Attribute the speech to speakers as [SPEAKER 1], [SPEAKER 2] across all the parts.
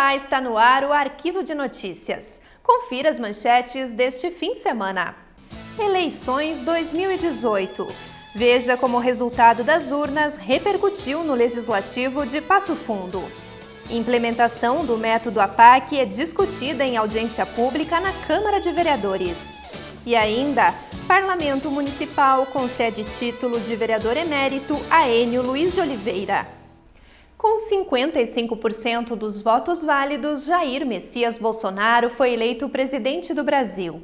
[SPEAKER 1] Olá, está no ar o Arquivo de Notícias. Confira as manchetes deste fim de semana. Eleições 2018. Veja como o resultado das urnas repercutiu no Legislativo de Passo Fundo. Implementação do método APAC é discutida em audiência pública na Câmara de Vereadores. E ainda, Parlamento Municipal concede título de vereador emérito a Enio Luiz de Oliveira. Com 55% dos votos válidos, Jair Messias Bolsonaro foi eleito presidente do Brasil.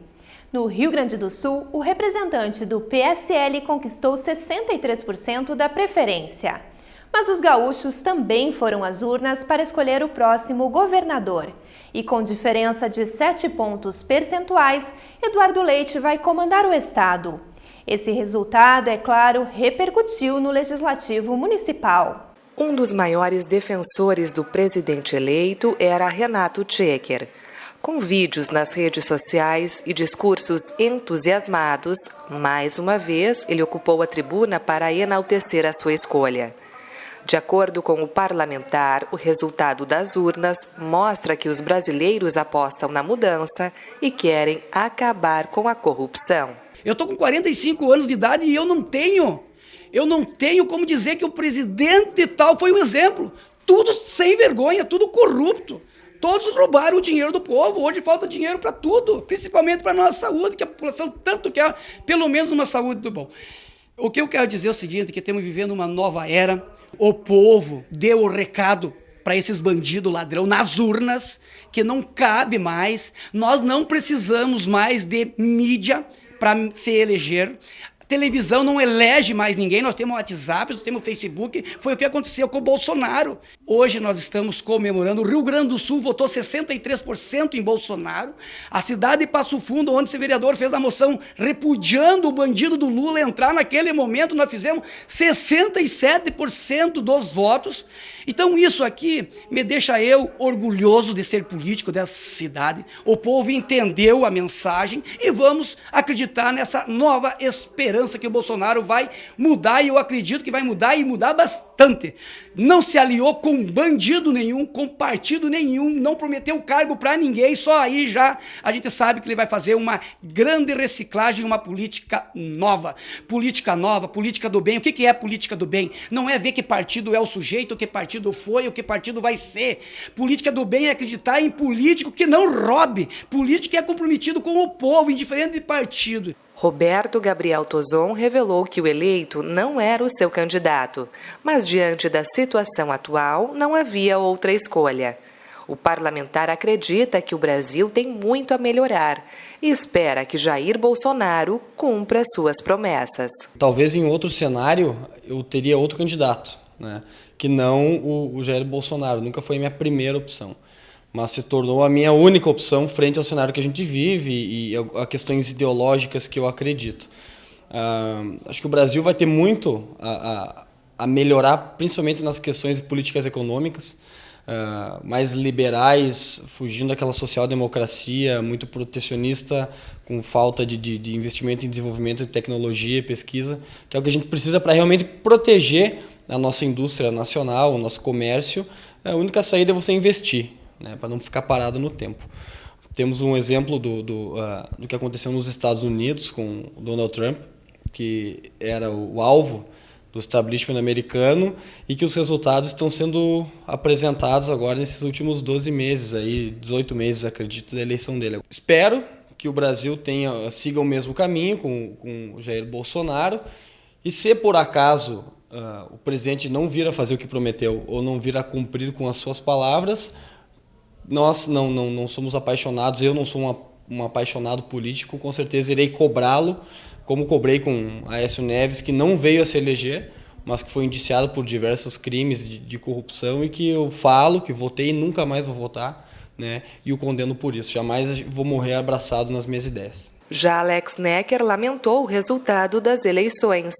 [SPEAKER 1] No Rio Grande do Sul, o representante do PSL conquistou 63% da preferência. Mas os gaúchos também foram às urnas para escolher o próximo governador. E com diferença de 7 pontos percentuais, Eduardo Leite vai comandar o estado. Esse resultado, é claro, repercutiu no Legislativo Municipal.
[SPEAKER 2] Um dos maiores defensores do presidente eleito era Renato Tchequer. Com vídeos nas redes sociais e discursos entusiasmados, mais uma vez ele ocupou a tribuna para enaltecer a sua escolha. De acordo com o parlamentar, o resultado das urnas mostra que os brasileiros apostam na mudança e querem acabar com a corrupção.
[SPEAKER 3] Eu estou com 45 anos de idade e eu não tenho como dizer que o presidente tal foi um exemplo. Tudo sem vergonha, tudo corrupto. Todos roubaram o dinheiro do povo. Hoje falta dinheiro para tudo, principalmente para a nossa saúde, que a população tanto quer, pelo menos uma saúde do bom. O que eu quero dizer é o seguinte, que estamos vivendo uma nova era. O povo deu o recado para esses bandidos ladrão nas urnas, que não cabe mais. Nós não precisamos mais de mídia para se eleger. Televisão não elege mais ninguém, nós temos o WhatsApp, nós temos o Facebook, foi o que aconteceu com o Bolsonaro. Hoje nós estamos comemorando, o Rio Grande do Sul votou 63% em Bolsonaro, a cidade de Passo Fundo, onde esse vereador fez a moção repudiando o bandido do Lula entrar naquele momento, nós fizemos 67% dos votos. Então isso aqui me deixa eu orgulhoso de ser político dessa cidade. O povo entendeu a mensagem e vamos acreditar nessa nova esperança que o Bolsonaro vai mudar, e eu acredito que vai mudar e mudar bastante. Não se aliou com bandido nenhum, com partido nenhum, não prometeu cargo para ninguém, só aí já a gente sabe que ele vai fazer uma grande reciclagem, uma política nova, política do bem. O que é política do bem? Não é ver que partido é o sujeito, o que partido foi, o que partido vai ser. Política do bem é acreditar em político que não roube, político que é comprometido com o povo, indiferente de partido.
[SPEAKER 2] Roberto Gabriel Tozon revelou que o eleito não era o seu candidato, mas diante da situação atual não havia outra escolha. O parlamentar acredita que o Brasil tem muito a melhorar e espera que Jair Bolsonaro cumpra suas promessas.
[SPEAKER 4] Talvez em outro cenário eu teria outro candidato, né? Que não o Jair Bolsonaro, nunca foi a minha primeira opção. Mas se tornou a minha única opção frente ao cenário que a gente vive e a questões ideológicas que eu acredito. Acho que o Brasil vai ter muito a melhorar, principalmente nas questões de políticas econômicas, mais liberais, fugindo daquela social-democracia muito protecionista, com falta de investimento em desenvolvimento de tecnologia e pesquisa, que é o que a gente precisa para realmente proteger a nossa indústria nacional, o nosso comércio. A única saída é você investir, né, para não ficar parado no tempo. Temos um exemplo do que aconteceu nos Estados Unidos com o Donald Trump, que era o alvo do establishment americano e que os resultados estão sendo apresentados agora nesses últimos 12 meses, aí, 18 meses, acredito, da eleição dele. Espero que o Brasil siga o mesmo caminho com o Jair Bolsonaro, e se por acaso o presidente não vir a fazer o que prometeu ou não vir a cumprir com as suas palavras, nós não somos apaixonados, eu não sou um apaixonado político, com certeza irei cobrá-lo, como cobrei com Aécio Neves, que não veio a se eleger, mas que foi indiciado por diversos crimes de corrupção e que eu falo que votei e nunca mais vou votar, né? E o condeno por isso. Jamais vou morrer abraçado nas minhas ideias.
[SPEAKER 2] Já Alex Necker lamentou o resultado das eleições.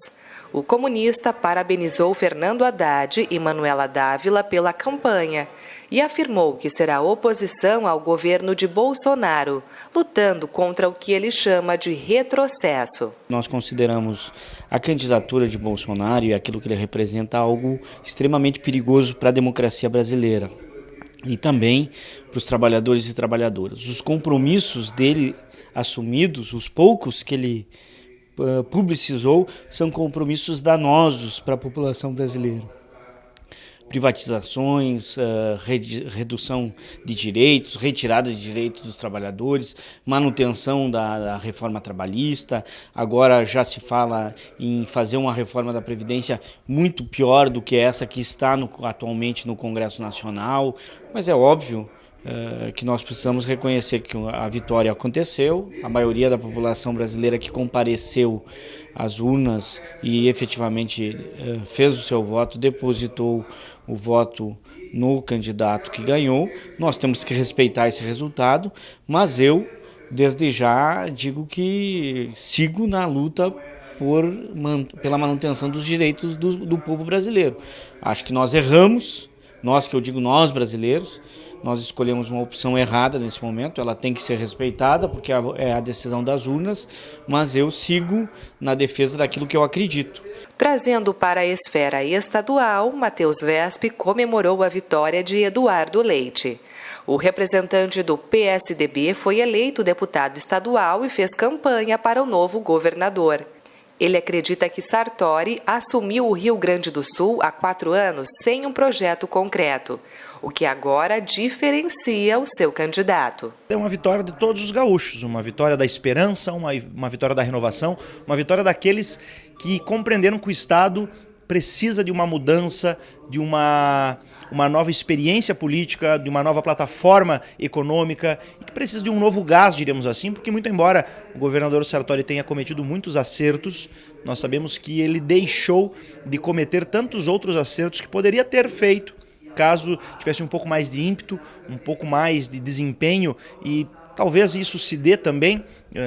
[SPEAKER 2] O comunista parabenizou Fernando Haddad e Manuela Dávila pela campanha e afirmou que será oposição ao governo de Bolsonaro, lutando contra o que ele chama de retrocesso.
[SPEAKER 5] Nós consideramos a candidatura de Bolsonaro e aquilo que ele representa algo extremamente perigoso para a democracia brasileira. e também para os trabalhadores e trabalhadoras. Os compromissos dele assumidos, os poucos que ele publicizou, são compromissos danosos para a população brasileira. Privatizações, redução de direitos, retirada de direitos dos trabalhadores, manutenção da reforma trabalhista. Agora já se fala em fazer uma reforma da Previdência muito pior do que essa que está atualmente no Congresso Nacional, mas é óbvio que nós precisamos reconhecer que a vitória aconteceu, a maioria da população brasileira que compareceu às urnas e efetivamente fez o seu voto, depositou o voto no candidato que ganhou. Nós temos que respeitar esse resultado, mas eu, desde já, digo que sigo na luta pela manutenção dos direitos do povo brasileiro. Acho que nós erramos, nós que eu digo nós brasileiros, nós escolhemos uma opção errada nesse momento, ela tem que ser respeitada porque é a decisão das urnas, mas eu sigo na defesa daquilo que eu acredito.
[SPEAKER 2] Trazendo para a esfera estadual, Matheus Vesp comemorou a vitória de Eduardo Leite. O representante do PSDB foi eleito deputado estadual e fez campanha para o novo governador. Ele acredita que Sartori assumiu o Rio Grande do Sul há 4 anos sem um projeto concreto, o que agora diferencia o seu candidato.
[SPEAKER 6] É uma vitória de todos os gaúchos, uma vitória da esperança, uma vitória da renovação, uma vitória daqueles que compreenderam que o Estado precisa de uma mudança, de uma nova experiência política, de uma nova plataforma econômica, e que precisa de um novo gás, diríamos assim, porque muito embora o governador Sartori tenha cometido muitos acertos, nós sabemos que ele deixou de cometer tantos outros acertos que poderia ter feito, caso tivesse um pouco mais de ímpeto, um pouco mais de desempenho, e talvez isso se dê também,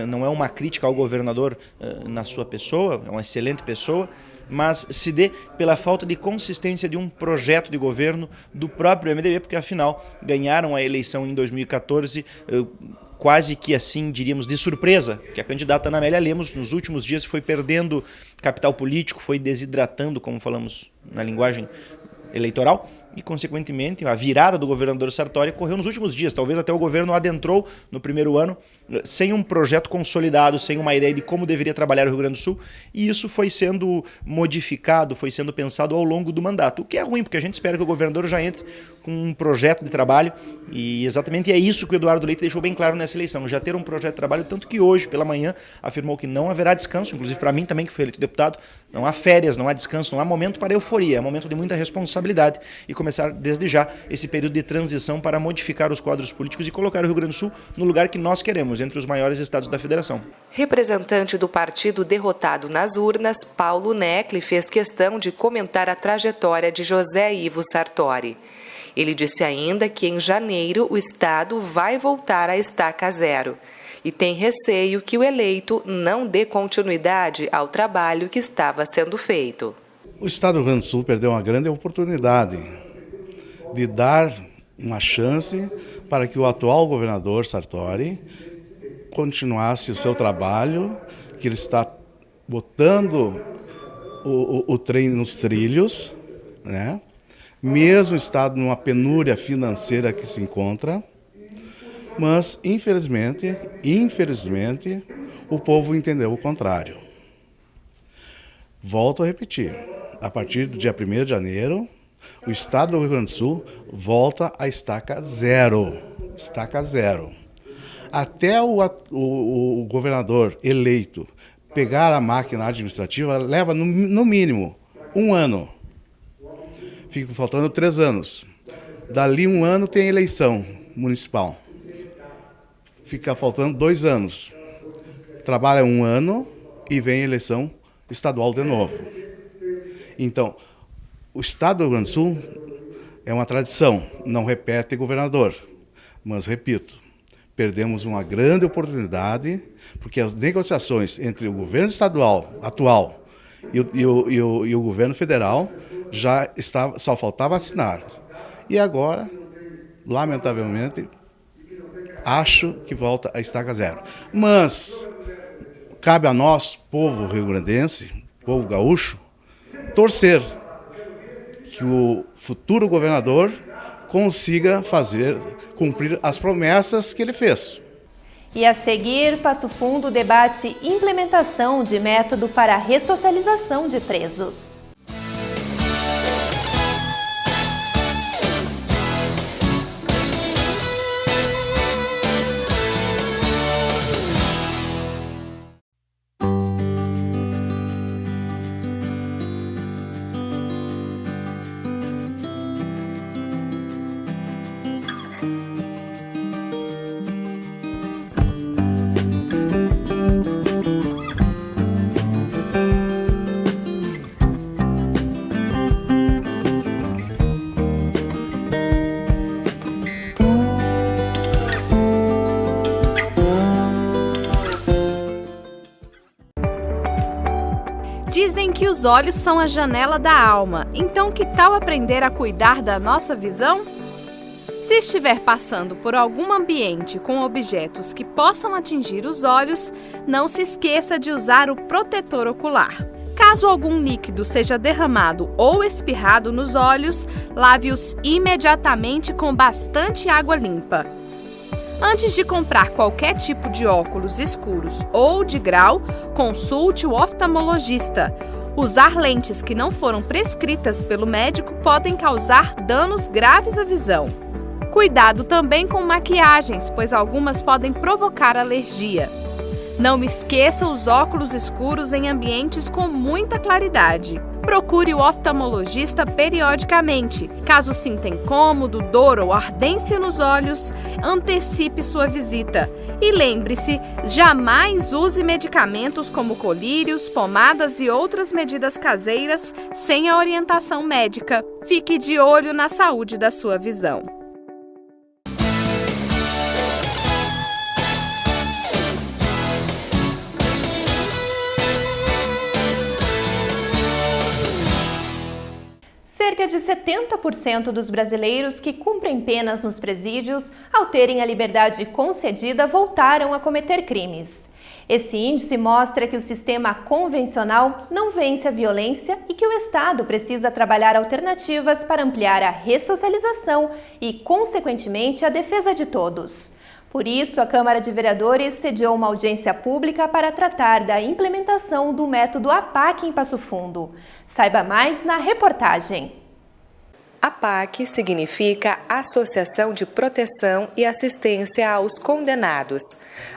[SPEAKER 6] não é uma crítica ao governador na sua pessoa, é uma excelente pessoa, mas se dê pela falta de consistência de um projeto de governo do próprio MDB, porque afinal ganharam a eleição em 2014 quase que assim, diríamos, de surpresa, que a candidata Ana Amélia Lemos nos últimos dias foi perdendo capital político, foi desidratando, como falamos na linguagem eleitoral, e, consequentemente, a virada do governador Sartori ocorreu nos últimos dias. Talvez até o governo adentrou no primeiro ano sem um projeto consolidado, sem uma ideia de como deveria trabalhar o Rio Grande do Sul, e isso foi sendo modificado, foi sendo pensado ao longo do mandato, o que é ruim, porque a gente espera que o governador já entre com um projeto de trabalho, e exatamente é isso que o Eduardo Leite deixou bem claro nessa eleição, já ter um projeto de trabalho, tanto que hoje, pela manhã, afirmou que não haverá descanso, inclusive para mim também, que fui eleito deputado, não há férias, não há descanso, não há momento para euforia, é momento de muita responsabilidade, e começar desde já esse período de transição para modificar os quadros políticos e colocar o Rio Grande do Sul no lugar que nós queremos, entre os maiores estados da federação.
[SPEAKER 2] Representante do partido derrotado nas urnas, Paulo Necli fez questão de comentar a trajetória de José Ivo Sartori. Ele disse ainda que em janeiro o estado vai voltar à estaca zero e tem receio que o eleito não dê continuidade ao trabalho que estava sendo feito.
[SPEAKER 7] O estado do Rio Grande do Sul perdeu uma grande oportunidade de dar uma chance para que o atual governador Sartori continuasse o seu trabalho, que ele está botando o trem nos trilhos, né? Mesmo o estado numa penúria financeira que se encontra, mas infelizmente, o povo entendeu o contrário. Volto a repetir, a partir do dia 1º de janeiro, o estado do Rio Grande do Sul volta à estaca zero. Estaca zero. Até o governador eleito pegar a máquina administrativa, leva no mínimo 1 ano. Ficam faltando 3 anos. Dali 1 ano tem eleição municipal. Fica faltando 2 anos. Trabalha 1 ano e vem eleição estadual de novo. Então, o estado do Rio Grande do Sul é uma tradição, não repete governador, mas repito, perdemos uma grande oportunidade, porque as negociações entre o governo estadual atual e o governo federal só faltava assinar. E agora, lamentavelmente, acho que volta a estaca zero. Mas cabe a nós, povo rio-grandense, povo gaúcho, torcer que o futuro governador consiga cumprir as promessas que ele fez.
[SPEAKER 1] E a seguir, Passo Fundo debate implementação de método para a ressocialização de presos.
[SPEAKER 8] Dizem que os olhos são a janela da alma, então que tal aprender a cuidar da nossa visão? Se estiver passando por algum ambiente com objetos que possam atingir os olhos, não se esqueça de usar o protetor ocular. Caso algum líquido seja derramado ou espirrado nos olhos, lave-os imediatamente com bastante água limpa. Antes de comprar qualquer tipo de óculos escuros ou de grau, consulte o oftalmologista. Usar lentes que não foram prescritas pelo médico podem causar danos graves à visão. Cuidado também com maquiagens, pois algumas podem provocar alergia. Não esqueça os óculos escuros em ambientes com muita claridade. Procure o oftalmologista periodicamente. Caso sinta incômodo, dor ou ardência nos olhos, antecipe sua visita. E lembre-se, jamais use medicamentos como colírios, pomadas e outras medidas caseiras sem a orientação médica. Fique de olho na saúde da sua visão.
[SPEAKER 1] Cerca de 70% dos brasileiros que cumprem penas nos presídios, ao terem a liberdade concedida, voltaram a cometer crimes. Esse índice mostra que o sistema convencional não vence a violência e que o Estado precisa trabalhar alternativas para ampliar a ressocialização e, consequentemente, a defesa de todos. Por isso, a Câmara de Vereadores sediou uma audiência pública para tratar da implementação do método APAC em Passo Fundo. Saiba mais na reportagem.
[SPEAKER 2] APAC significa Associação de Proteção e Assistência aos Condenados.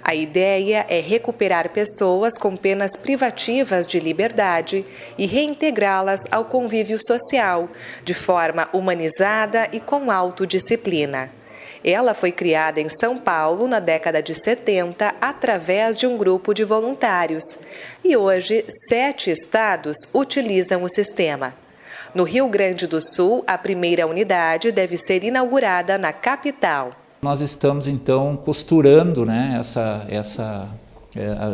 [SPEAKER 2] A ideia é recuperar pessoas com penas privativas de liberdade e reintegrá-las ao convívio social, de forma humanizada e com autodisciplina. Ela foi criada em São Paulo na década de 70 através de um grupo de voluntários. E hoje, 7 estados utilizam o sistema. No Rio Grande do Sul, a primeira unidade deve ser inaugurada na capital.
[SPEAKER 9] Nós estamos, então, costurando, né,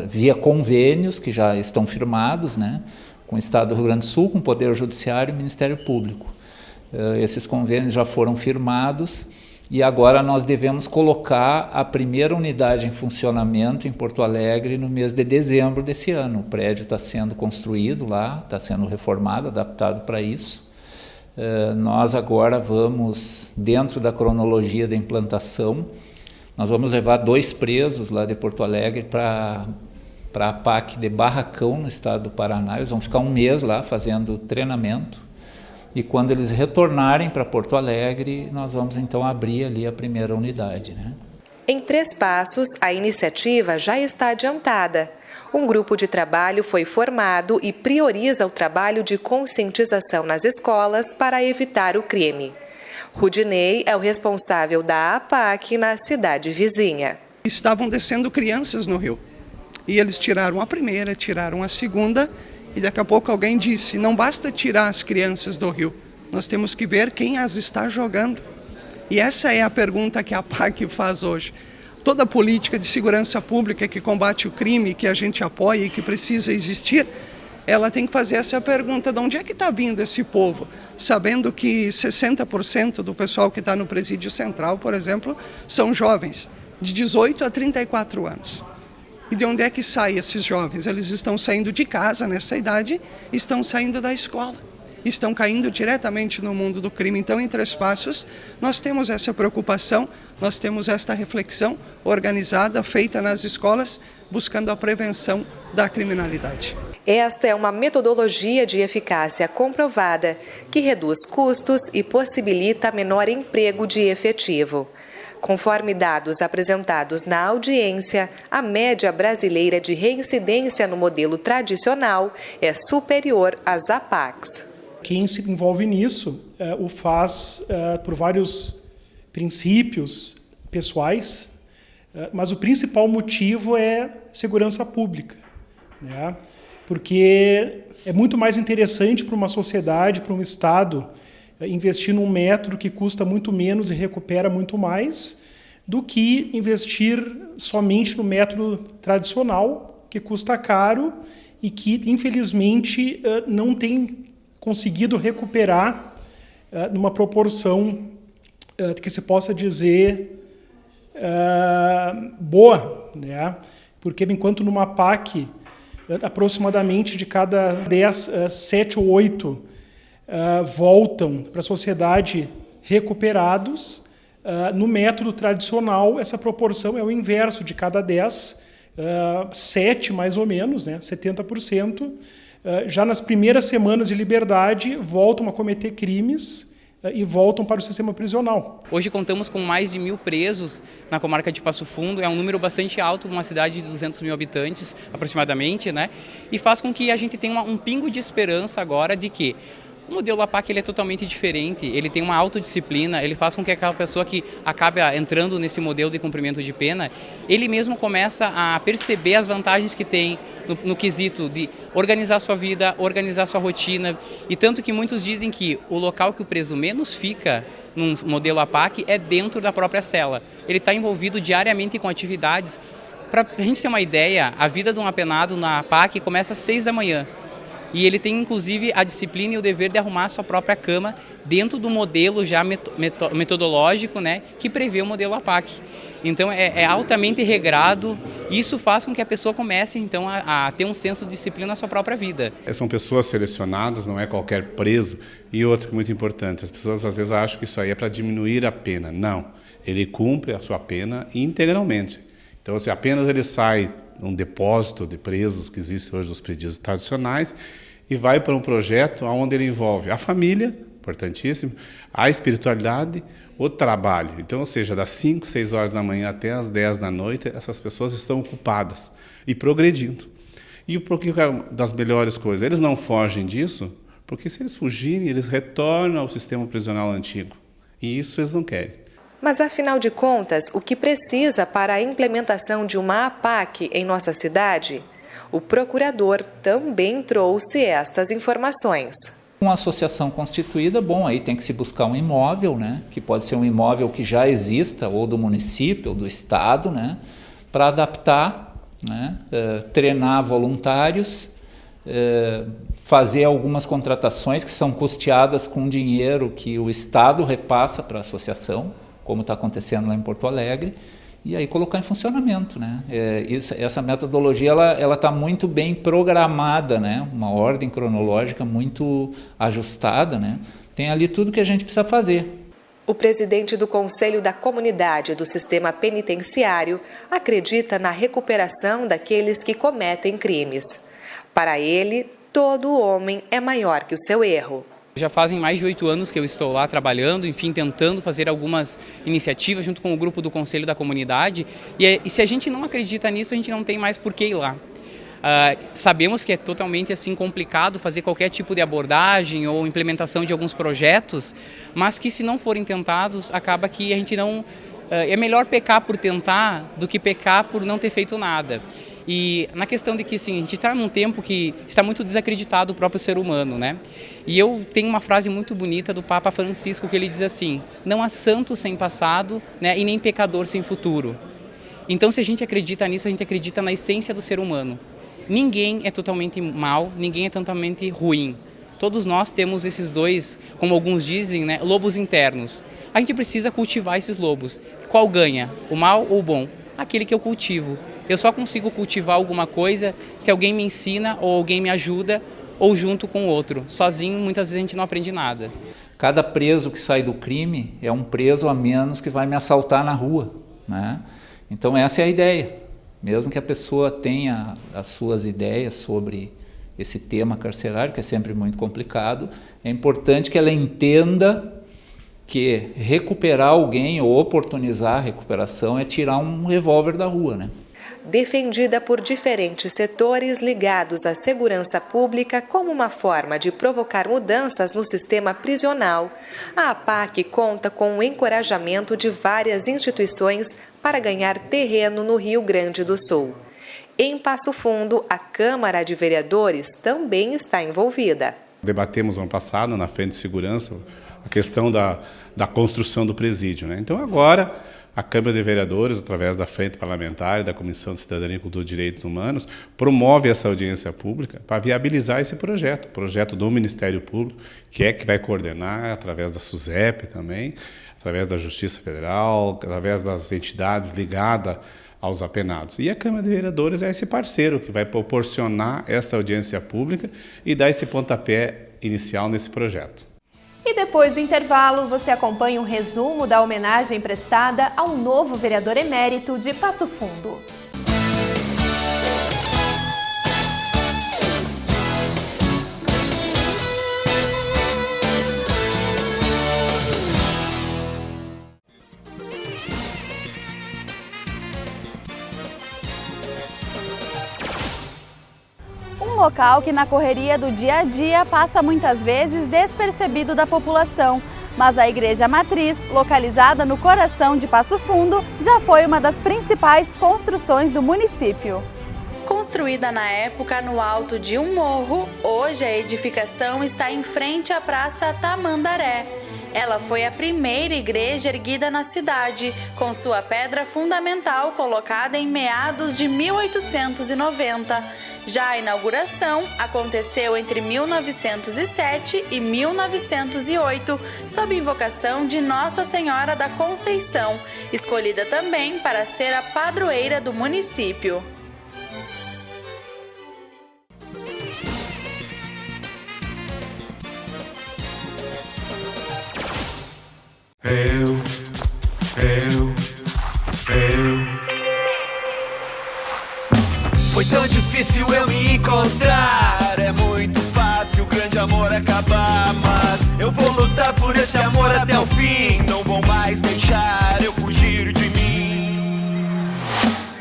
[SPEAKER 9] via convênios que já estão firmados, né, com o Estado do Rio Grande do Sul, com o Poder Judiciário e o Ministério Público. Esses convênios já foram firmados e agora nós devemos colocar a primeira unidade em funcionamento em Porto Alegre no mês de dezembro desse ano. O prédio está sendo construído lá, está sendo reformado, adaptado para isso. Nós agora vamos, dentro da cronologia da implantação, nós vamos levar 2 presos lá de Porto Alegre para a APAC de Barracão, no estado do Paraná. Eles vão ficar um mês lá fazendo treinamento. E quando eles retornarem para Porto Alegre, nós vamos então abrir ali a primeira unidade, né?
[SPEAKER 2] Em 3 passos, a iniciativa já está adiantada. Um grupo de trabalho foi formado e prioriza o trabalho de conscientização nas escolas para evitar o crime. Rudinei é o responsável da APAC na cidade vizinha.
[SPEAKER 10] Estavam descendo crianças no rio. E eles tiraram a primeira, tiraram a segunda. E daqui a pouco alguém disse, não basta tirar as crianças do rio, nós temos que ver quem as está jogando. E essa é a pergunta que a APAC faz hoje. Toda política de segurança pública que combate o crime, que a gente apoia e que precisa existir, ela tem que fazer essa pergunta, de onde é que está vindo esse povo? Sabendo que 60% do pessoal que está no presídio central, por exemplo, são jovens, de 18 a 34 anos. E de onde é que saem esses jovens? Eles estão saindo de casa nessa idade, estão saindo da escola. estão caindo diretamente no mundo do crime. Então, em Três Passos, nós temos essa preocupação, nós temos esta reflexão organizada, feita nas escolas, buscando a prevenção da criminalidade.
[SPEAKER 2] Esta é uma metodologia de eficácia comprovada que reduz custos e possibilita menor emprego de efetivo. Conforme dados apresentados na audiência, a média brasileira de reincidência no modelo tradicional é superior às APACs.
[SPEAKER 11] Quem se envolve nisso o faz por vários princípios pessoais, mas o principal motivo é segurança pública, né? Porque é muito mais interessante para uma sociedade, para um Estado, investir num método que custa muito menos e recupera muito mais, do que investir somente no método tradicional, que custa caro e que, infelizmente, não tem conseguido recuperar numa proporção que se possa dizer boa, né? Porque enquanto numa PAC, aproximadamente de cada 10, 7 ou 8 voltam para a sociedade recuperados, no método tradicional essa proporção é o inverso, de cada 10, 7 mais ou menos, né? 70%, já nas primeiras semanas de liberdade voltam a cometer crimes e voltam para o sistema prisional.
[SPEAKER 12] Hoje contamos com mais de 1.000 presos na comarca de Passo Fundo, é um número bastante alto, uma cidade de 200 mil habitantes aproximadamente, né? E faz com que a gente tenha um pingo de esperança agora de que o modelo APAC ele é totalmente diferente, ele tem uma autodisciplina, ele faz com que aquela pessoa que acaba entrando nesse modelo de cumprimento de pena, ele mesmo começa a perceber as vantagens que tem no quesito de organizar sua vida, organizar sua rotina, e tanto que muitos dizem que o local que o preso menos fica num modelo APAC é dentro da própria cela. Ele está envolvido diariamente com atividades. Para a gente ter uma ideia, a vida de um apenado na APAC começa às 6 da manhã. E ele tem, inclusive, a disciplina e o dever de arrumar a sua própria cama dentro do modelo já metodológico, né, que prevê o modelo APAC. Então, é altamente regrado e isso faz com que a pessoa comece, então, a ter um senso de disciplina na sua própria vida.
[SPEAKER 13] São pessoas selecionadas, não é qualquer preso. E outro muito importante, as pessoas às vezes acham que isso aí é para diminuir a pena. Não, ele cumpre a sua pena integralmente. Então, se apenas ele sai um depósito de presos que existe hoje nos presídios tradicionais e vai para um projeto onde ele envolve a família, importantíssimo, a espiritualidade, o trabalho. Então, ou seja, das 5, 6 horas da manhã até as 10 da noite, essas pessoas estão ocupadas e progredindo. E por que é uma das melhores coisas? Eles não fogem disso, porque se eles fugirem, eles retornam ao sistema prisional antigo. E isso eles não querem.
[SPEAKER 2] Mas, afinal de contas, o que precisa para a implementação de uma APAC em nossa cidade? O procurador também trouxe estas informações.
[SPEAKER 9] Uma associação constituída, bom, aí tem que se buscar um imóvel, né, que pode ser um imóvel que já exista, ou do município, ou do estado, né, para adaptar, né, treinar voluntários, fazer algumas contratações que são custeadas com dinheiro que o estado repassa para a associação, como está acontecendo lá em Porto Alegre, e aí colocar em funcionamento, né? Essa metodologia ela está muito bem programada, né? Uma ordem cronológica muito ajustada, né? Tem ali tudo que a gente precisa fazer.
[SPEAKER 2] O presidente do Conselho da Comunidade do Sistema Penitenciário acredita na recuperação daqueles que cometem crimes. Para ele, todo homem é maior que o seu erro.
[SPEAKER 12] Já fazem mais de 8 anos que eu estou lá trabalhando, enfim, tentando fazer algumas iniciativas junto com o grupo do Conselho da Comunidade. E se a gente não acredita nisso, a gente não tem mais por que ir lá. Sabemos que é totalmente assim complicado fazer qualquer tipo de abordagem ou implementação de alguns projetos, mas que se não forem tentados, acaba que a gente não... É melhor pecar por tentar do que pecar por não ter feito nada. E na questão de que assim, a gente está num tempo que está muito desacreditado o próprio ser humano, né? E eu tenho uma frase muito bonita do Papa Francisco que ele diz assim: não há santo sem passado, né, e nem pecador sem futuro. Então, se a gente acredita nisso, a gente acredita na essência do ser humano. Ninguém é totalmente mal, ninguém é totalmente ruim. Todos nós temos esses dois, como alguns dizem, né, lobos internos. A gente precisa cultivar esses lobos. Qual ganha? O mal ou o bom? Aquele que eu cultivo. Eu só consigo cultivar alguma coisa se alguém me ensina ou alguém me ajuda ou junto com o outro. Sozinho, muitas vezes a gente não aprende nada.
[SPEAKER 9] Cada preso que sai do crime é um preso a menos que vai me assaltar na rua, né? Então essa é a ideia. Mesmo que a pessoa tenha as suas ideias sobre esse tema carcerário, que é sempre muito complicado, é importante que ela entenda que recuperar alguém ou oportunizar a recuperação é tirar um revólver da rua, né?
[SPEAKER 2] Defendida por diferentes setores ligados à segurança pública como uma forma de provocar mudanças no sistema prisional, a APAC conta com o encorajamento de várias instituições para ganhar terreno no Rio Grande do Sul. Em Passo Fundo, a Câmara de Vereadores também está envolvida.
[SPEAKER 13] Debatemos ano passado, na Frente de Segurança, a questão da construção do presídio, né? Então agora a Câmara de Vereadores, através da Frente Parlamentar e da Comissão de Cidadania e Cultura e Direitos Humanos, promove essa audiência pública para viabilizar esse projeto do Ministério Público, que vai coordenar através da SUSEP também, através da Justiça Federal, através das entidades ligadas aos apenados. E a Câmara de Vereadores é esse parceiro que vai proporcionar essa audiência pública e dar esse pontapé inicial nesse projeto.
[SPEAKER 1] E depois do intervalo, você acompanha um resumo da homenagem prestada ao novo vereador emérito de Passo Fundo.
[SPEAKER 14] Um local que na correria do dia a dia passa muitas vezes despercebido da população, mas a Igreja Matriz, localizada no coração de Passo Fundo, já foi uma das principais construções do município.
[SPEAKER 15] Construída na época no alto de um morro, hoje a edificação está em frente à Praça Tamandaré. Ela foi a primeira igreja erguida na cidade, com sua pedra fundamental colocada em meados de 1890. Já a inauguração aconteceu entre 1907 e 1908, sob invocação de Nossa Senhora da Conceição, escolhida também para ser a padroeira do município.
[SPEAKER 16] Foi tão difícil eu me encontrar. É muito fácil o grande amor acabar, mas eu vou lutar por esse amor até o fim. Não vou mais deixar eu fugir de mim.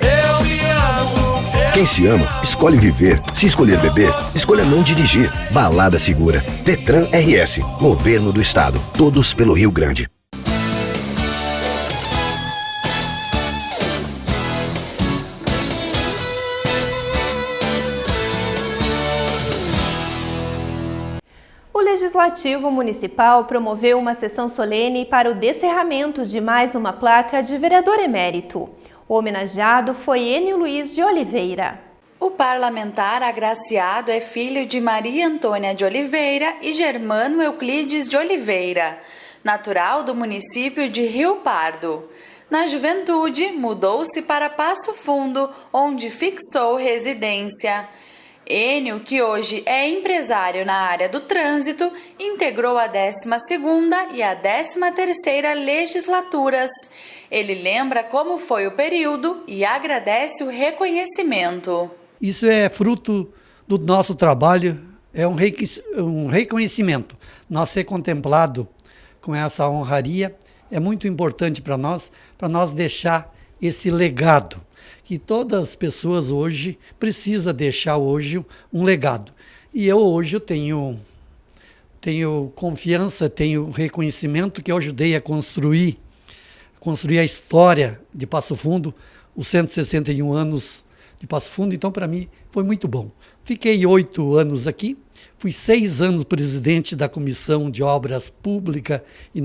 [SPEAKER 16] Eu me amo.
[SPEAKER 17] Quem se ama, escolhe viver. Se escolher beber, escolha não dirigir. Balada segura. Detran RS. Governo do Estado. Todos pelo Rio Grande.
[SPEAKER 1] O Legislativo Municipal promoveu uma sessão solene para o descerramento de mais uma placa de vereador emérito. O homenageado foi Enio Luiz de Oliveira.
[SPEAKER 15] O parlamentar agraciado é filho de Maria Antônia de Oliveira e Germano Euclides de Oliveira, natural do município de Rio Pardo. Na juventude, mudou-se para Passo Fundo, onde fixou residência. Enio, que hoje é empresário na área do trânsito, integrou a 12ª e a 13ª legislaturas. Ele lembra como foi o período e agradece o reconhecimento.
[SPEAKER 18] Isso é fruto do nosso trabalho, é um reconhecimento. Nós ser contemplado com essa honraria é muito importante para nós deixar esse legado, que todas as pessoas hoje precisam deixar hoje um legado. E eu hoje tenho confiança, tenho reconhecimento que eu ajudei a construir a história de Passo Fundo, os 161 anos de Passo Fundo, então para mim foi muito bom. Fiquei 8 anos aqui, fui 6 anos presidente da Comissão de Obras Públicas e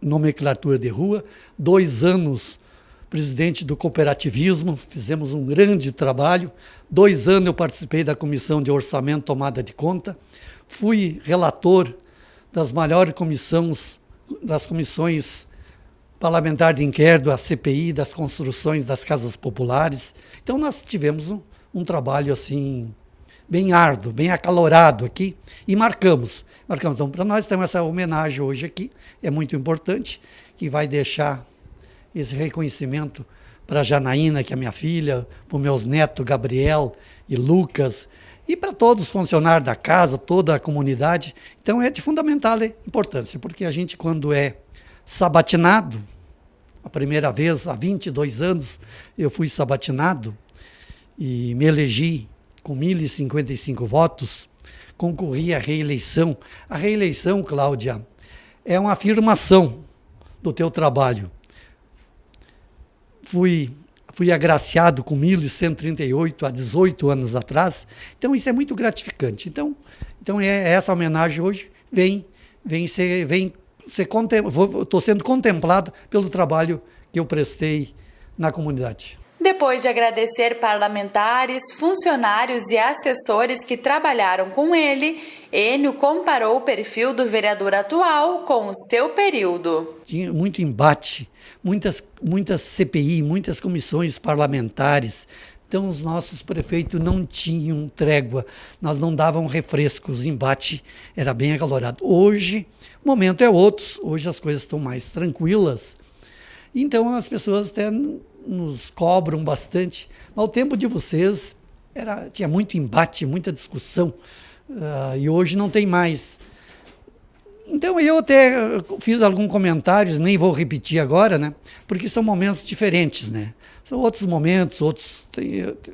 [SPEAKER 18] Nomenclatura de Rua, 2 anos presidente do cooperativismo, fizemos um grande trabalho. 2 anos eu participei da Comissão de Orçamento e Tomada de Conta, fui relator das maiores comissões parlamentar de inquérito, a CPI, das construções das casas populares. Então nós tivemos um trabalho assim bem árduo, bem acalorado aqui, e marcamos. Então, para nós temos essa homenagem hoje aqui, é muito importante, que vai deixar esse reconhecimento para a Janaína, que é minha filha, para os meus netos, Gabriel e Lucas, e para todos os funcionários da casa, toda a comunidade. Então é de fundamental importância, porque a gente, quando é sabatinado, a primeira vez, há 22 anos, eu fui sabatinado e me elegi com 1.055 votos, concorri à reeleição. A reeleição, Cláudia, é uma afirmação do teu trabalho. Fui agraciado com 1.138 há 18 anos atrás, então isso é muito gratificante. Então essa homenagem hoje estou sendo contemplado pelo trabalho que eu prestei na comunidade.
[SPEAKER 15] Depois de agradecer parlamentares, funcionários e assessores que trabalharam com ele, Enio comparou o perfil do vereador atual com o seu período.
[SPEAKER 18] Tinha muito embate, muitas CPI, muitas comissões parlamentares. Então os nossos prefeitos não tinham trégua, nós não davam refrescos, o embate era bem acalorado. Hoje, o momento é outro, hoje as coisas estão mais tranquilas, então as pessoas até nos cobram bastante. Mas o tempo de vocês tinha muito embate, muita discussão, e hoje não tem mais. Então eu até fiz alguns comentários, nem vou repetir agora, né? Porque são momentos diferentes, né? São outros momentos, outros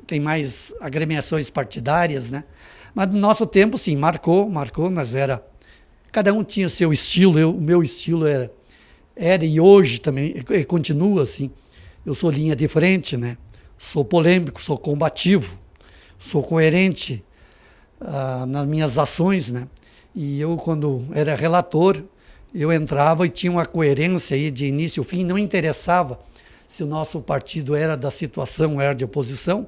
[SPEAKER 18] tem mais agremiações partidárias, né? Mas no nosso tempo, sim, marcou, mas cada um tinha seu estilo, o meu estilo era e hoje também continua assim. Eu sou linha de frente, né? Sou polêmico, sou combativo, sou coerente nas minhas ações, né? E eu, quando era relator, eu entrava e tinha uma coerência aí de início ao fim, não interessava se o nosso partido era da situação, era de oposição,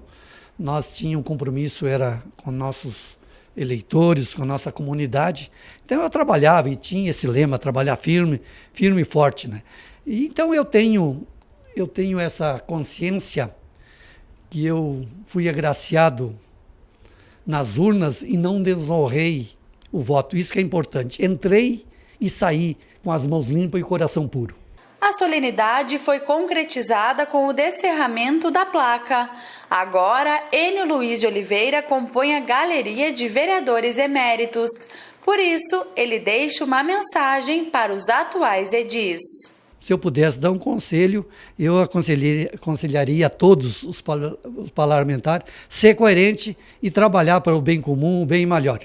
[SPEAKER 18] nós tínhamos um compromisso, era com nossos eleitores, com a nossa comunidade. Então eu trabalhava e tinha esse lema, trabalhar firme e forte, né? E então eu tenho essa consciência que eu fui agraciado nas urnas e não desonrei o voto. Isso que é importante. Entrei e saí com as mãos limpas e o coração puro.
[SPEAKER 15] A solenidade foi concretizada com o descerramento da placa. Agora, Enio Luiz de Oliveira compõe a galeria de vereadores eméritos. Por isso, ele deixa uma mensagem para os atuais edis.
[SPEAKER 18] Se eu pudesse dar um conselho, eu aconselharia a todos os parlamentares ser coerente e trabalhar para o bem comum, o bem maior.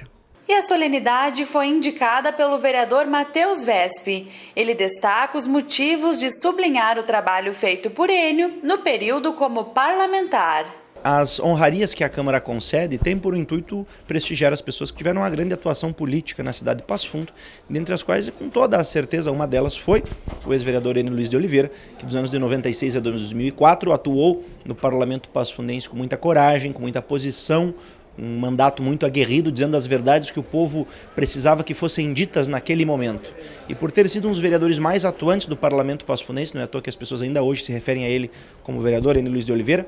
[SPEAKER 15] E a solenidade foi indicada pelo vereador Matheus Vespe. Ele destaca os motivos de sublinhar o trabalho feito por Enio no período como parlamentar.
[SPEAKER 6] As honrarias que a Câmara concede têm por intuito prestigiar as pessoas que tiveram uma grande atuação política na cidade de Passo Fundo, dentre as quais, com toda a certeza, uma delas foi o ex-vereador Enio Luiz de Oliveira, que dos anos de 96 a 2004 atuou no Parlamento passufundense com muita coragem, com muita posição, um mandato muito aguerrido, dizendo as verdades que o povo precisava que fossem ditas naquele momento. E por ter sido um dos vereadores mais atuantes do Parlamento passufundense, não é à toa que as pessoas ainda hoje se referem a ele como vereador Enio Luiz de Oliveira,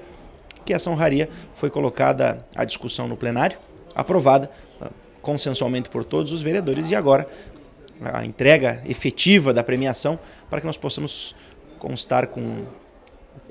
[SPEAKER 6] que essa honraria foi colocada à discussão no plenário, aprovada consensualmente por todos os vereadores, e agora a entrega efetiva da premiação para que nós possamos constar com o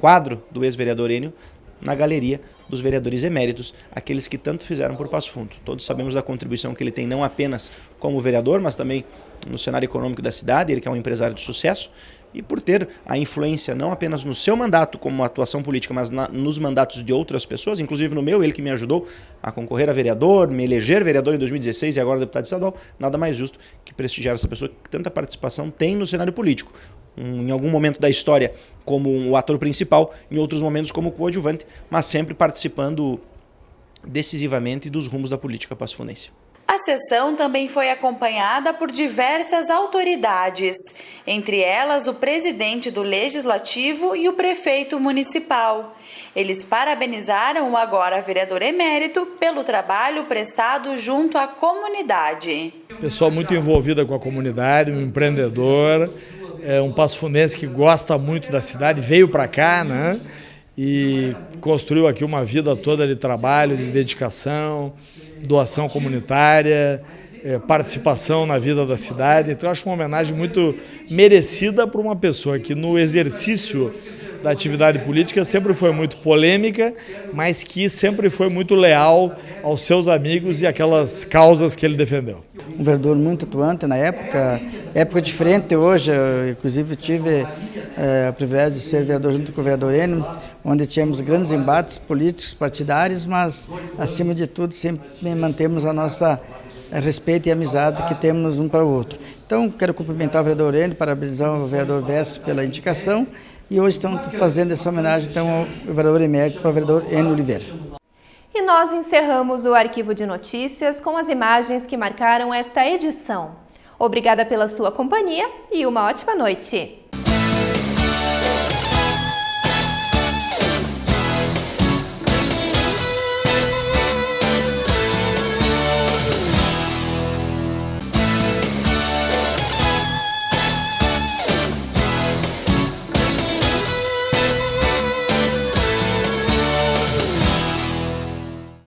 [SPEAKER 6] quadro do ex-vereador Enio na galeria dos vereadores eméritos, aqueles que tanto fizeram por Passo Fundo. Todos sabemos da contribuição que ele tem não apenas como vereador, mas também no cenário econômico da cidade, ele que é um empresário de sucesso, e por ter a influência não apenas no seu mandato como atuação política, mas nos mandatos de outras pessoas, inclusive no meu, ele que me ajudou a concorrer a vereador, me eleger vereador em 2016 e agora deputado estadual, nada mais justo que prestigiar essa pessoa que tanta participação tem no cenário político. Em algum momento da história como um ator principal, em outros momentos como coadjuvante, mas sempre participando decisivamente dos rumos da política passufundense.
[SPEAKER 15] A sessão também foi acompanhada por diversas autoridades, entre elas o presidente do Legislativo e o prefeito municipal. Eles parabenizaram o agora vereador emérito pelo trabalho prestado junto à comunidade.
[SPEAKER 19] Pessoa muito envolvida com a comunidade, um empreendedor, um passufundense que gosta muito da cidade, veio para cá, né? E construiu aqui uma vida toda de trabalho, de dedicação. doação comunitária, participação na vida da cidade. Então eu acho uma homenagem muito merecida para uma pessoa que no exercício da atividade política sempre foi muito polêmica, mas que sempre foi muito leal aos seus amigos e aquelas causas que ele defendeu.
[SPEAKER 20] Um vereador muito atuante na época diferente hoje. Eu, inclusive, tive o privilégio de ser vereador junto com o vereador Enio, onde tínhamos grandes embates políticos, partidários, mas, acima de tudo, sempre mantemos a nossa respeito e amizade que temos um para o outro. Então, quero cumprimentar o vereador Enio, parabenizar o vereador Vess pela indicação, e hoje estamos fazendo essa homenagem então, ao vereador emérito, para o vereador Enio Oliveira.
[SPEAKER 1] E nós encerramos o Arquivo de Notícias com as imagens que marcaram esta edição. Obrigada pela sua companhia e uma ótima noite!